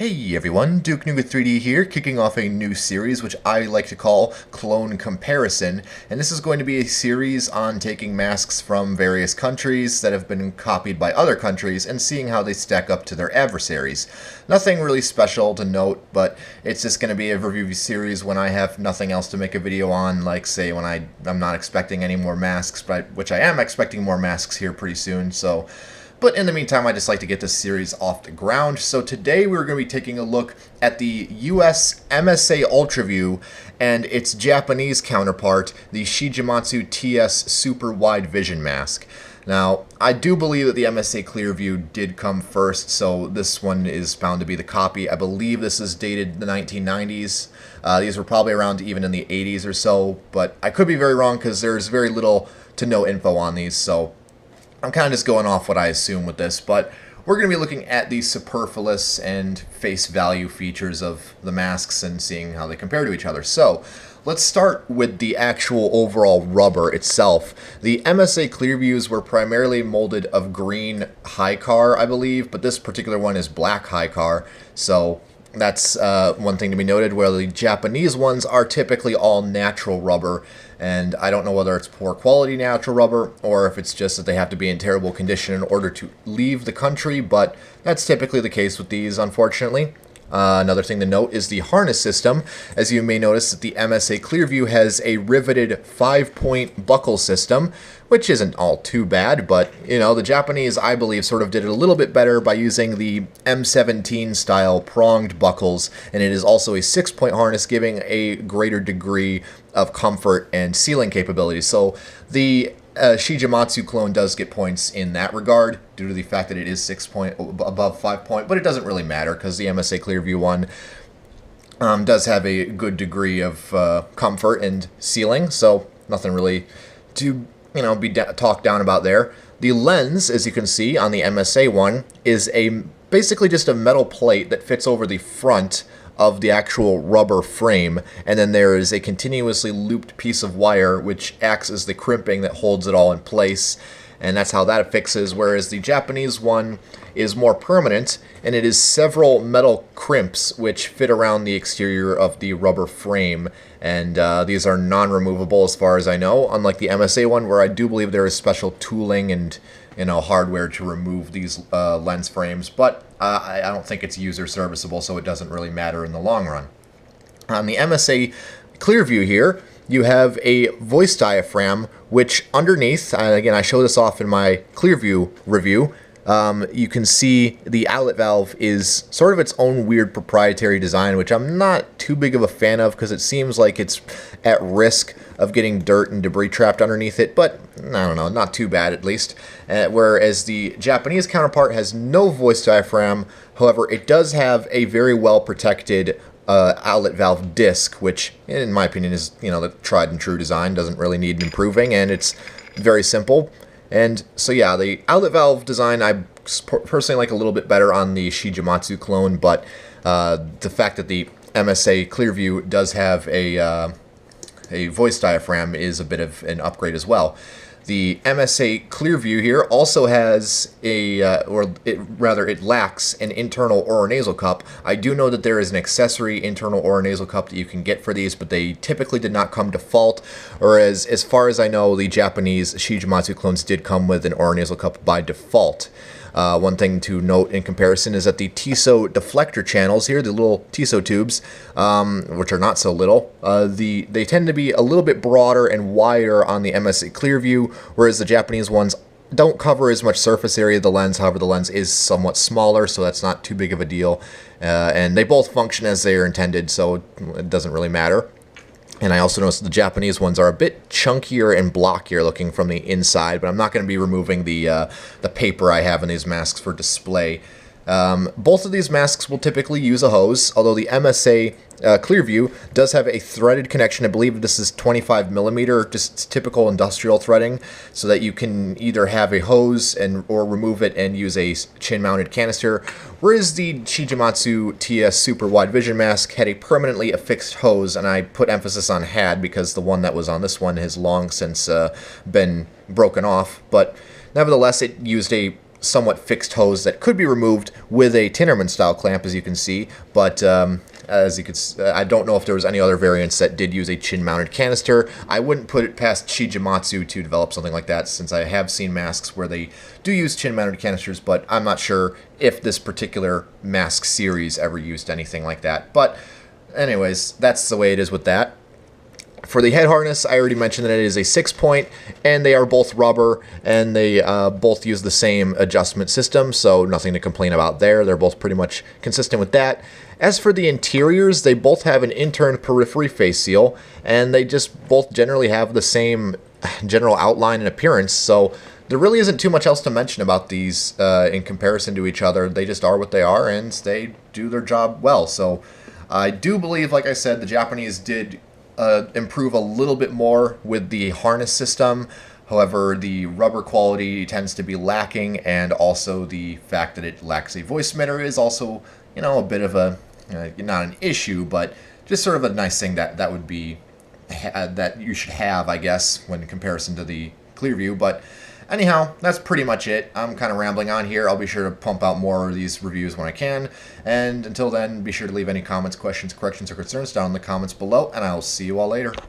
Hey everyone, Duke Nougat 3D here, kicking off a new series which I like to call Clone Comparison, and this is going to be a series on taking masks from various countries that have been copied by other countries and seeing how they stack up to their adversaries. Nothing really special to note, but it's just going to be a review series when I have nothing else to make a video on, like say when I'm not expecting any more masks, which I am expecting more masks here pretty soon, so... But in the meantime, I just like to get this series off the ground. So today we're going to be taking a look at the US MSA Clearvue and its Japanese counterpart, the Shigematsu TS Super Wide Vision Mask. Now, I do believe that the MSA Clearvue did come first, so this one is bound to be the copy. I believe this is dated the 1990s. These were probably around even in the 80s or so, but I could be very wrong because there's very little to no info on these, so... I'm kind of just going off what I assume with this, but we're going to be looking at the superfluous and face value features of the masks and seeing how they compare to each other. So, let's start with the actual overall rubber itself. The MSA Clearvues were primarily molded of green Hi-Car, I believe, but this particular one is black Hi-Car, so... That's one thing to be noted, where the Japanese ones are typically all natural rubber, and I don't know whether it's poor quality natural rubber or if it's just that they have to be in terrible condition in order to leave the country, but that's typically the case with these, unfortunately. Another thing to note is the harness system. As you may notice, that the MSA Clearvue has a riveted 5-point buckle system, which isn't all too bad, but, you know, the Japanese, I believe, sort of did it a little bit better by using the M17 style pronged buckles, and it is also a 6-point harness, giving a greater degree of comfort and sealing capability. So the Shigematsu clone does get points in that regard due to the fact that it is 6-point above 5-point, but it doesn't really matter because the MSA Clearvue one does have a good degree of comfort and sealing, so nothing really to be talked down about there. The lens, as you can see on the MSA one, is basically just a metal plate that fits over the front of the actual rubber frame, and then there is a continuously looped piece of wire which acts as the crimping that holds it all in place, and that's how that fixes, whereas the Japanese one is more permanent, and it is several metal crimps which fit around the exterior of the rubber frame, and these are non-removable as far as I know, unlike the MSA one, where I do believe there is special tooling and hardware to remove these lens frames, but I don't think it's user serviceable, so it doesn't really matter in the long run. On the MSA Clearvue here, you have a voice diaphragm, which underneath, again, I show this off in my Clearvue review, you can see the outlet valve is sort of its own weird proprietary design, which I'm not too big of a fan of because it seems like it's at risk of getting dirt and debris trapped underneath it, but I don't know, not too bad at least. Whereas the Japanese counterpart has no voice diaphragm, however, it does have a very well protected outlet valve disc, which in my opinion is, the tried and true design, doesn't really need improving, and it's very simple. And so yeah, the outlet valve design I personally like a little bit better on the Shigematsu clone, but the fact that the MSA Clearvue does have a voice diaphragm is a bit of an upgrade as well. The MSA Clearvue here also has it lacks an internal oronasal cup. I do know that there is an accessory internal oronasal cup that you can get for these, but they typically did not come default, whereas as far as I know, the Japanese Shigematsu clones did come with an oronasal cup by default. One thing to note in comparison is that the TISO deflector channels here, the little TISO tubes, which are not so little, they tend to be a little bit broader and wider on the MSA Clearvue, whereas the Japanese ones don't cover as much surface area of the lens. However, the lens is somewhat smaller, so that's not too big of a deal. And they both function as they are intended, so it doesn't really matter. And I also noticed the Japanese ones are a bit chunkier and blockier looking from the inside, but I'm not going to be removing the paper I have in these masks for display. Both of these masks will typically use a hose, although the MSA Clearvue does have a threaded connection. I believe this is 25mm, just typical industrial threading, so that you can either have a hose or remove it and use a chin-mounted canister, whereas the Shigematsu TS Super Wide Vision Mask had a permanently affixed hose, and I put emphasis on had because the one that was on this one has long since been broken off, but nevertheless it used a somewhat fixed hose that could be removed with a Tinnerman style clamp, as you can see, but as you could, I don't know if there was any other variants that did use a chin-mounted canister. I wouldn't put it past Shigematsu to develop something like that, since I have seen masks where they do use chin-mounted canisters, but I'm not sure if this particular mask series ever used anything like that. But anyways, that's the way it is with that. For the head harness, I already mentioned that it is a 6-point, and they are both rubber, and they both use the same adjustment system, so nothing to complain about there. They're both pretty much consistent with that. As for the interiors, they both have an intern periphery face seal, and they just both generally have the same general outline and appearance, so there really isn't too much else to mention about these in comparison to each other. They just are what they are, and they do their job well. So I do believe, like I said, the Japanese did improve a little bit more with the harness system. However, the rubber quality tends to be lacking, and also the fact that it lacks a voice emitter is also, you know, a bit of a, not an issue, but just sort of a nice thing that would be, that you should have, I guess, when in comparison to the Clearvue. But anyhow, that's pretty much it. I'm kind of rambling on here. I'll be sure to pump out more of these reviews when I can. And until then, be sure to leave any comments, questions, corrections, or concerns down in the comments below, and I'll see you all later.